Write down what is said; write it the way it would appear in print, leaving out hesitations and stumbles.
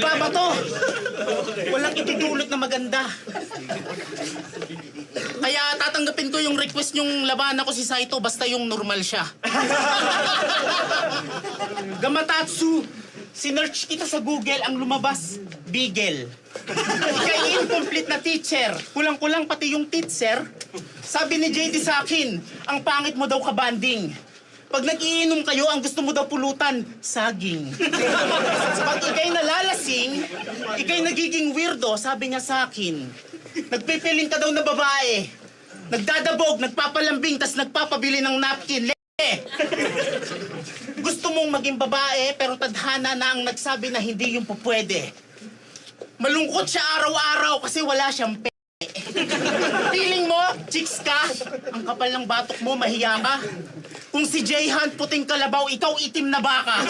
drama to. Walang itudulot na maganda. Kaya tatanggapin ko yung request yung labanan ko si Saito basta yung normal siya. Gamatatsu, sinearch kita sa Google, ang lumabas, Bigel. Ika'y incomplete na teacher. Kulang-kulang pati yung teacher. Sabi ni JD sa akin, ang pangit mo daw kabanding. Pag nag-iinom kayo, ang gusto mo daw pulutan, saging. Pag ika'y nalalasing, ika'y nagiging weirdo, sabi niya sa akin. Nagpipiling ka daw na babae. Nagdadabog, nagpapalambing, tas nagpapabili ng napkin. Gusto mong maging babae, pero tadhana na ang nagsabi na hindi yung pupwede. Malungkot siya araw-araw kasi wala siyang Feeling mo, chicks ka? Ang kapal ng batok mo, mahiya ka? Kung si Jay Hunt puting kalabaw, ikaw itim na baka.